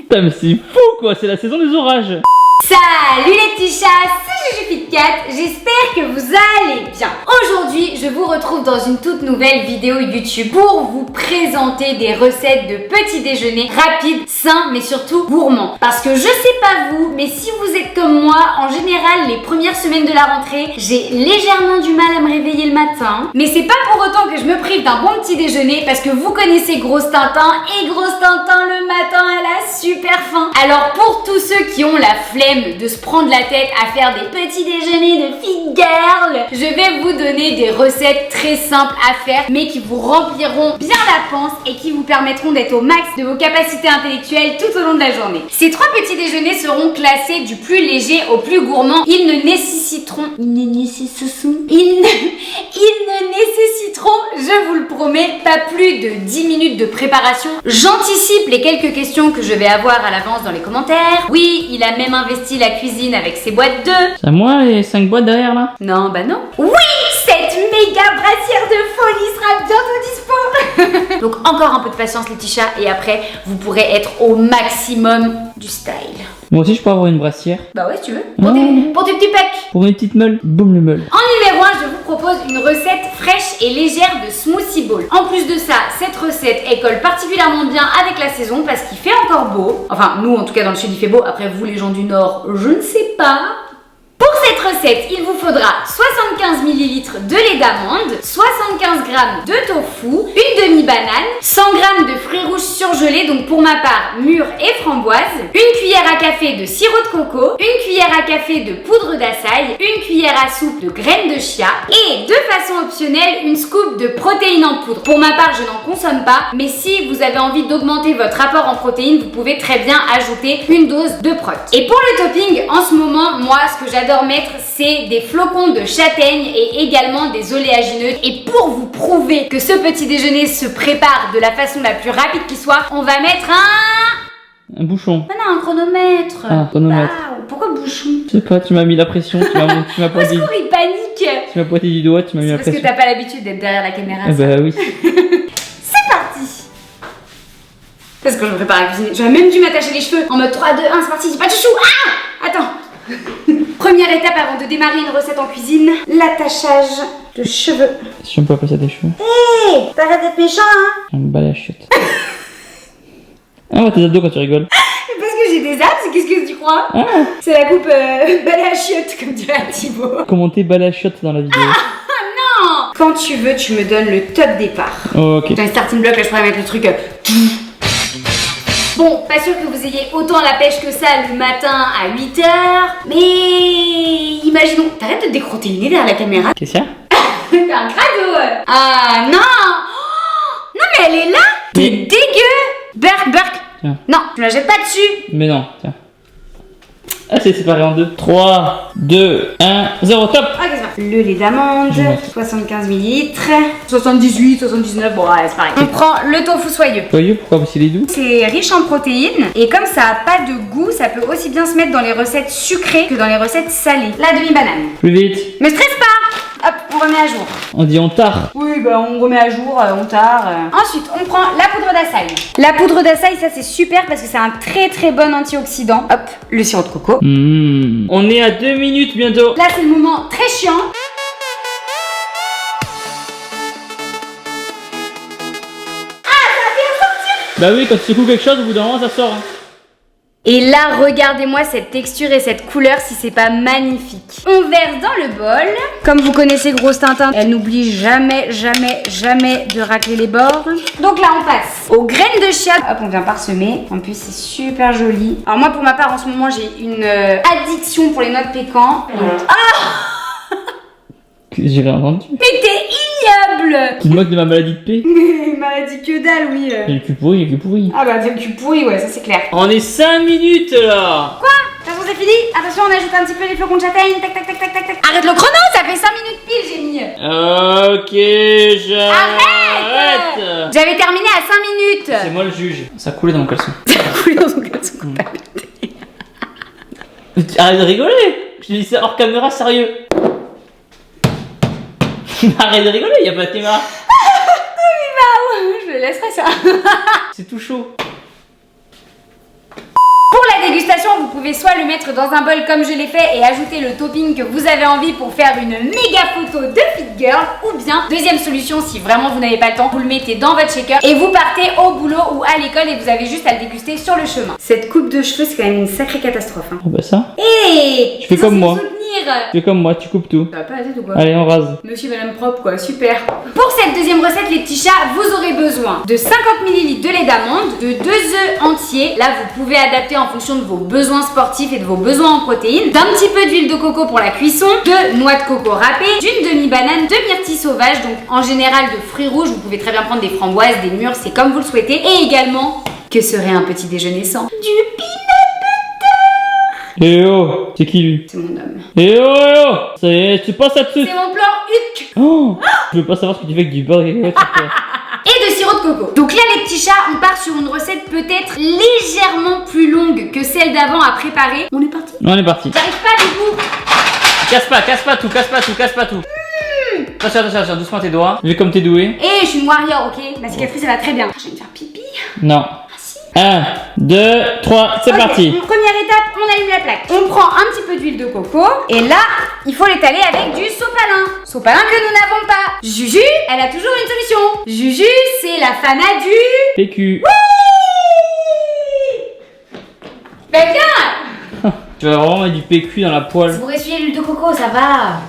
Putain, mais c'est fou quoi, c'est la saison des orages. Salut les petits chats, c'est JujuFit4, j'espère que vous allez bien. Aujourd'hui, je vous retrouve dans une toute nouvelle vidéo YouTube pour vous présenter des recettes de petits déjeuners rapides, sains, mais surtout gourmands. Parce que je sais pas vous, mais si vous êtes comme moi, en général, les premières semaines de la rentrée, j'ai légèrement du mal à me réveiller le matin. Mais c'est pas pour autant que je me prive d'un bon petit déjeuner, parce que vous connaissez Grosse Tintin, et Grosse Tintin le matin, elle a super faim. Alors pour tous ceux qui ont la flemme de se prendre la tête à faire des petits déjeuners de fit girl, je vais vous donner des recettes très simples à faire mais qui vous rempliront bien la panse et qui vous permettront d'être au max de vos capacités intellectuelles tout au long de la journée. Ces 3 petits déjeuners seront classés du plus léger au plus gourmand. Ils ne nécessiteront, je vous le promets, pas plus de 10 minutes de préparation. J'anticipe les quelques questions que je vais avoir à l'avance dans les commentaires. Oui, il a même investi la cuisine avec ses boîtes d'œufs. C'est à moi les 5 boîtes derrière là? Non, bah non. Oui, cette méga brassière de folie sera bientôt dispo. Donc encore un peu de patience les petits chats et après vous pourrez être au maximum du style. Moi aussi je peux avoir une brassière. Bah ouais si tu veux. Pour tes petits pecs. Pour mes petites meules, boum le meule. En numéro 1, je vous propose une recette fraîche et légère de smoothie bowl. En plus de ça, cette recette elle colle particulièrement bien avec la saison parce qu'il fait encore beau. Enfin nous en tout cas dans le sud il fait beau. Après vous les gens du nord, je ne sais pas. Pour cette recette, il vous faudra 75 ml de lait d'amande, 75 g de tofu, une demi-banane, 100 g de fruits rouges surgelés, donc pour ma part mûres et framboises, une cuillère à café de sirop de coco, une cuillère à café de poudre d'açaï, une cuillère à soupe de graines de chia et de façon optionnelle une scoop de protéines en poudre. Pour ma part, je n'en consomme pas, mais si vous avez envie d'augmenter votre apport en protéines, vous pouvez très bien ajouter une dose de prot. Et pour le topping, en ce moment, moi, ce que j'adore mettre, c'est des flocons de châtaigne et également des oléagineux. Et pour vous prouver que ce petit déjeuner se prépare de la façon la plus rapide qui soit, on va mettre un bouchon. Ah non, un chronomètre. Ah, chronomètre. Wow, pourquoi bouchon? Je sais pas, tu m'as mis la pression, tu m'as pointé. Il panique. Tu m'as pointé du doigt, tu m'as mis la pression. Parce que t'as pas l'habitude d'être derrière la caméra. Eh bah oui. C'est parti. Parce que je me prépare à la cuisine. J'aurais même dû m'attacher les cheveux en mode 3, 2, 1, c'est parti, c'est pas de chouchou. Ah, attends. Première étape avant de démarrer une recette en cuisine, l'attachage de cheveux. Si on peut appeler ça des cheveux. Hé, t'arrêtes d'être méchant, hein. Un balai à chiottes. Ah ouais, tes abdos quand tu rigoles. Parce que j'ai des abs, qu'est-ce que tu crois? Ah. C'est la coupe balai à chiottes, comme dirait Thibaut. Commenter balai à chiottes dans la vidéo. Ah non. Quand tu veux, tu me donnes le top départ. Oh, ok. Dans les starting blocks, là, je pourrais mettre le truc... Bon, pas sûr que vous ayez autant la pêche que ça le matin à 8h, mais imaginons, t'arrêtes de te décrotter le nez derrière la caméra. Qu'est-ce qu'il y a? T'es un crado. Ah non. Oh, non mais elle est là. T'es dégueu. Burk. Tiens. Non, tu me la jettes pas dessus. Mais non, tiens. Ah, c'est séparé en deux. 3, 2, 1, 0, top. Ah, qu'est-ce que c'est? Le lait d'amande, 75 ml, 78, 79, bon ouais, c'est pareil. On prend le tofu soyeux. Soyeux, pourquoi? Parce qu'il est doux. C'est riche en protéines et comme ça a pas de goût, ça peut aussi bien se mettre dans les recettes sucrées que dans les recettes salées. La demi-banane. Plus vite. Me stresse pas. Hop, on remet à jour. On dit on tard. Oui, bah on remet à jour, on tard. Ensuite, on prend la poudre d'açaï. La poudre d'açaï, ça c'est super parce que c'est un très très bon antioxydant. Hop, le sirop de coco. On est à 2 minutes bientôt. Là, c'est le moment très chiant. Bah oui, quand tu secoues quelque chose, au bout d'un moment, ça sort. Hein. Et là, regardez-moi cette texture et cette couleur si c'est pas magnifique. On verse dans le bol. Comme vous connaissez Grosse Tintin, elle n'oublie jamais de racler les bords. Donc là, on passe aux graines de chia. Hop, on vient parsemer. En plus, c'est super joli. Alors moi, pour ma part, en ce moment, j'ai une addiction pour les noix de pécan. Ah! J'ai rien entendu. Mais t'es ignoble! Tu te moques de ma maladie de paix? Mais maladie que dalle, oui. Il y a le cul pourri, il y a le cul pourri. Ah bah, t'as le cul pourri, ouais, ça c'est clair. On est 5 minutes là. Quoi? Attention, c'est fini. Attention, on ajoute un petit peu les flocons de châtaigne. Tac, tac, tac, tac, tac, tac. Arrête le chrono, ça fait 5 minutes pile, j'ai mis. Ok, j'arrête. J'avais terminé à 5 minutes. C'est moi le juge. Ça coulait dans mon caleçon. Ça a coulé dans son caleçon. Arrête de rigoler. Je te dis ça hors caméra, sérieux. Arrête de rigoler, y a pas de caméra. Je le laisserai ça. C'est tout chaud. la dégustation, vous pouvez soit le mettre dans un bol comme je l'ai fait et ajouter le topping que vous avez envie pour faire une méga photo de fit girl, ou bien, deuxième solution, si vraiment vous n'avez pas le temps, vous le mettez dans votre shaker et vous partez au boulot ou à l'école et vous avez juste à le déguster sur le chemin. Cette coupe de cheveux, c'est quand même une sacrée catastrophe. Hein. Oh bah ça. Hé, Tu fais comme moi. Tu fais comme moi, tu coupes tout. Ça va pas la tête ou quoi? Allez, on rase. Monsieur et madame propre quoi, super. Pour cette deuxième recette les petits chats, vous aurez besoin de 50 ml de lait d'amande, de 2 œufs entiers, là vous pouvez adapter en fonction de vos besoins sportifs et de vos besoins en protéines, d'un petit peu d'huile de coco pour la cuisson, de noix de coco râpée, d'une demi-banane, de myrtilles sauvages, donc en général de fruits rouges, vous pouvez très bien prendre des framboises, des mûres, c'est comme vous le souhaitez, et également, que serait un petit déjeuner sans du peanut. Eh oh, c'est qui lui? C'est mon homme. Eh oh, eh oh, ça y est, tu passes à dessus. C'est mon plan Huck. Oh, je veux pas savoir ce que tu fais avec du beurre et ouais, Et de sirop de coco. Donc là les petits chats, on part sur une recette peut-être légèrement plus longue que celle d'avant à préparer. On est parti. On est parti. J'arrive pas du coup. Casse pas tout, casse pas tout. Attention, doucement tes doigts. Vu comme t'es doué. Eh, je suis une warrior, ok? La cicatrice, ça va très bien. Je vais me faire pipi. Non. 1, 2, 3, c'est parti. Première étape, on allume la plaque. On prend un petit peu d'huile de coco. Et là, il faut l'étaler avec du sopalin. Sopalin que nous n'avons pas. Juju, elle a toujours une solution. Juju, c'est la fana du... PQ. Ben viens. Tu vas vraiment mettre du PQ dans la poêle. Pour essuyer l'huile de coco, ça va.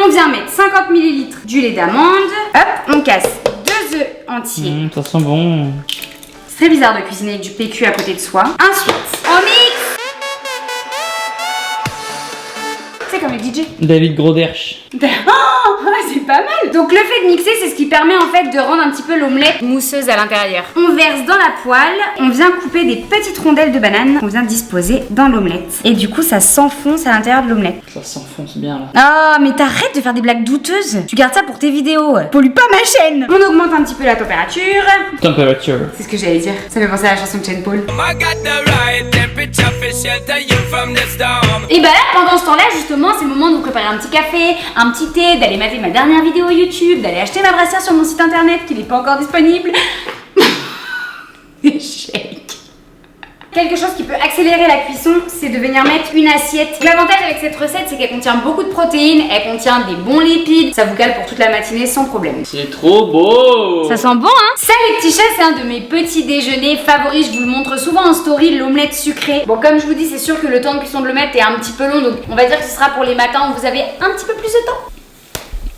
On vient mettre 50 ml du lait d'amande. Hop, on casse 2 œufs entiers. Ça sent bon. C'est très bizarre de cuisiner avec du PQ à côté de soi. Ensuite, on mixe. C'est comme les DJ. David Groderch. Oh, c'est pas mal. Donc le fait de mixer, c'est ce qui permet en fait de rendre un petit peu l'omelette mousseuse à l'intérieur. On verse dans la poêle, on vient couper des petites rondelles de banane qu'on vient disposer dans l'omelette. Et du coup, ça s'enfonce à l'intérieur de l'omelette. Ça s'enfonce bien là. Ah, mais t'arrêtes de faire des blagues douteuses. Tu gardes ça pour tes vidéos. Pollue pas ma chaîne. On augmente un petit peu la température. Température. C'est ce que j'allais dire. Ça fait penser à la chanson de Sean Paul. Et bah là, pendant ce temps-là, justement, c'est le moment de vous préparer un petit café, un petit thé, d'aller mater ma dernière vidéo YouTube, d'aller acheter ma brassière sur mon site internet qui n'est pas encore disponible. Échec. Quelque chose qui peut accélérer la cuisson, c'est de venir mettre une assiette. L'avantage avec cette recette, c'est qu'elle contient beaucoup de protéines, elle contient des bons lipides, ça vous cale pour toute la matinée sans problème. C'est trop beau. Ça sent bon, hein? Ça, les petits chats, c'est un de mes petits déjeuners favoris. Je vous le montre souvent en story, l'omelette sucrée. Bon, comme je vous dis, c'est sûr que le temps de cuisson de l'omelette est un petit peu long, donc on va dire que ce sera pour les matins où vous avez un petit peu plus de temps.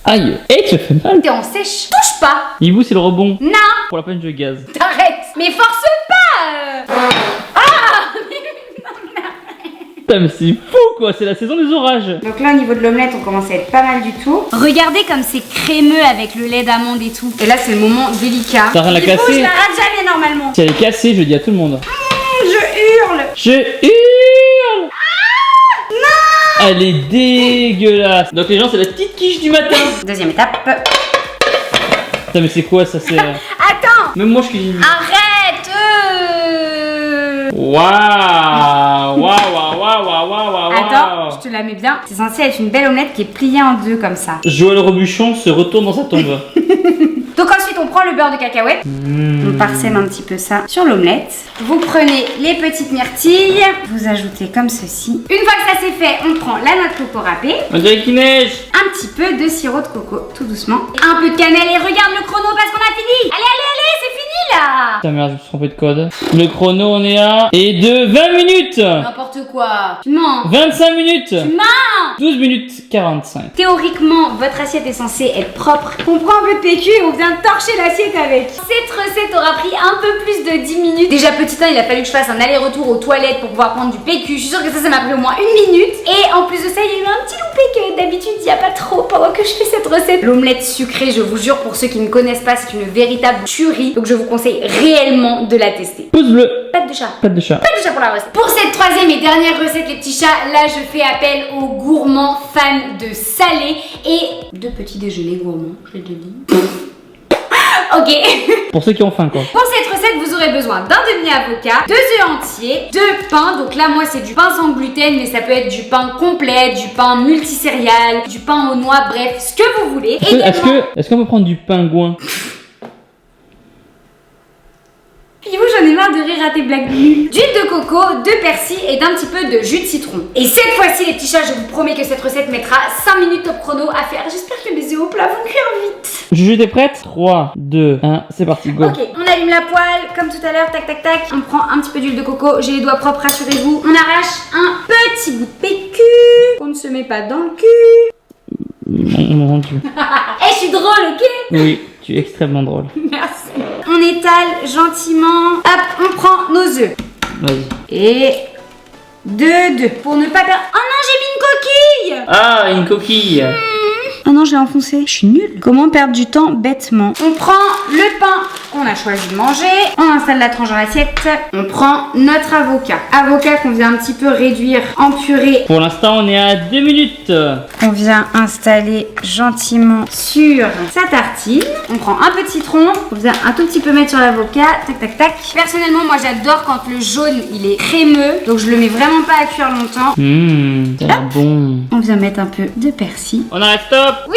Aïe. Eh, tu fais mal. T'es en sèche. Touche pas. Hibou, c'est le rebond. Non. Pour la peine, je gaz. T'arrêtes. Mais force pas. Ah. Putain, mais c'est fou quoi, c'est la saison des orages. Donc là, au niveau de l'omelette, on commence à être pas mal du tout. Regardez comme c'est crémeux avec le lait d'amande et tout. Et là, c'est le moment délicat. T'as rien à Du coup, casser. je la rate jamais normalement. Si elle est cassée, je le dis à tout le monde. Je hurle. Je hurle. Non. Elle est dégueulasse. Donc les gens, c'est la petite quiche du matin. Deuxième étape. Putain, mais c'est quoi ça, c'est... Attends. Même moi, je cuisine. Arrête. Waouh. Waouh. Attends, je te la mets bien. C'est censé être une belle omelette qui est pliée en deux comme ça. Joël Robuchon se retourne dans sa tombe. Donc ensuite, on prend le beurre de cacahuète. On parsème un petit peu ça sur l'omelette. Vous prenez les petites myrtilles. Vous ajoutez comme ceci. Une fois que ça c'est fait, on prend la noix de coco râpée. On dirait qu'il neige. Un petit peu de sirop de coco, tout doucement. Un peu de cannelle et regarde le chrono parce qu'on a fini. Allez, c'est fini là. Putain merde, je me suis trompé de code. Le chrono, on est à... Et de 20 minutes. N'importe quoi. Tu mens. 25 minutes. Tu mens. 12 minutes 45. Théoriquement, votre assiette est censée être propre. On prend un peu de PQ et on vient torcher l'assiette avec. Cette recette aura pris un peu plus de 10 minutes. Déjà petit 1, il a fallu que je fasse un aller-retour aux toilettes pour pouvoir prendre du PQ. Je suis sûre que ça m'a pris au moins 1 minute. Et en plus de ça, il y a eu un petit loupé que d'habitude il n'y a pas trop pendant que je fais cette recette. L'omelette sucrée, je vous jure, pour ceux qui ne connaissent pas, c'est une véritable tuerie. Donc je vous conseille réellement de la tester. Pouce bleu. Pas de chat. Pas de chat. Pas de chat pour la recette. Pour cette troisième et dernière recette, les petits chats, là je fais appel aux gourmands fans de salé et de petits déjeuners gourmands, je le dis. Ok. Pour ceux qui ont faim quoi. Pour cette recette, vous aurez besoin d'un demi-avocat, 2 œufs entiers, 2 pains. Donc là, moi, c'est du pain sans gluten, mais ça peut être du pain complet, du pain multicéréal, du pain aux noix, bref, ce que vous voulez. Est-ce qu'on peut prendre du pingouin? Puis vous, j'en ai marre marre de rire à tes blagues nulles. D'huile de coco, de persil et d'un petit peu de jus de citron. Et cette fois-ci les petits chats, je vous promets que cette recette mettra 5 minutes top chrono à faire. J'espère que mes œufs au plat vont cuire vite. Juju, t'es prête? 3, 2, 1, c'est parti, go. Ok, on allume la poêle comme tout à l'heure, tac tac tac. On prend un petit peu d'huile de coco, j'ai les doigts propres, rassurez-vous. On arrache un petit bout de PQ. On ne se met pas dans le cul. Mon Dieu. Eh, je suis drôle, ok? Oui, tu es extrêmement drôle. Merci. On étale gentiment. Hop, on prend nos œufs. Vas-y. Et 2. Pour ne pas perdre. Oh non, j'ai mis une coquille! Ah, une coquille. Oh non, je l'ai enfoncé. Je suis nulle. Comment perdre du temps bêtement? On prend le pain qu'on a choisi de manger. On installe la tranche dans l'assiette. On prend notre avocat. Avocat qu'on vient un petit peu réduire en purée. Pour l'instant, on est à 2 minutes. On vient installer gentiment sur sa tartine. On prend un peu de citron. On vient un tout petit peu mettre sur l'avocat. Tac, tac, tac. Personnellement, moi, j'adore quand le jaune, il est crémeux. Donc, je le mets vraiment pas à cuire longtemps. Ça a l'air bon. On vient mettre un peu de persil. On arrête, stop. Oui,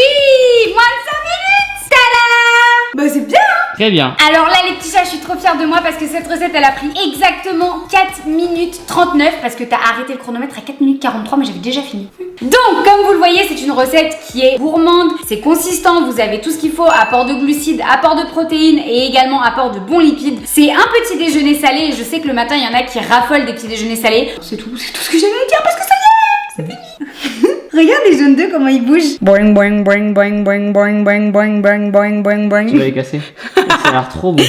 moins de 5 minutes. Tada! Bah, c'est bien, hein? Très bien. Alors là, les petits chats, je suis trop fière de moi parce que cette recette, elle a pris exactement 4 minutes 39 parce que t'as arrêté le chronomètre à 4 minutes 43, mais j'avais déjà fini. Donc, comme vous le voyez, c'est une recette qui est gourmande, c'est consistant, vous avez tout ce qu'il faut, apport de glucides, apport de protéines et également apport de bons lipides. C'est un petit déjeuner salé et je sais que le matin, il y en a qui raffolent des petits déjeuners salés. C'est tout ce que j'avais à dire parce que ça y est, c'est fini. Regarde les jaunes d'œufs, comment ils bougent. Boing, boing, boing, boing, boing, boing, boing, boing, boing, boing, boing, boing. Tu vas les casser. Ça a l'air trop bon.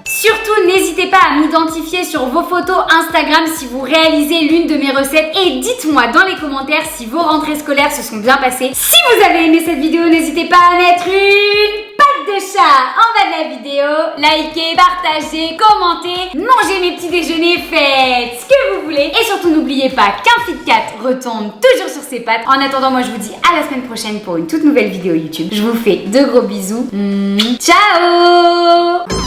Surtout, n'hésitez pas à m'identifier sur vos photos Instagram si vous réalisez l'une de mes recettes et dites-moi dans les commentaires si vos rentrées scolaires se sont bien passées. Si vous avez aimé cette vidéo, n'hésitez pas à mettre une patte de chat en bas de la vidéo, likez, partagez, commentez, mangez mes petits déjeuners, faites ce que vous voulez et surtout n'oubliez pas qu'un Fit Cat retombe toujours sur ses pattes. En attendant, moi je vous dis à la semaine prochaine pour une toute nouvelle vidéo YouTube. Je vous fais de gros bisous. Ciao!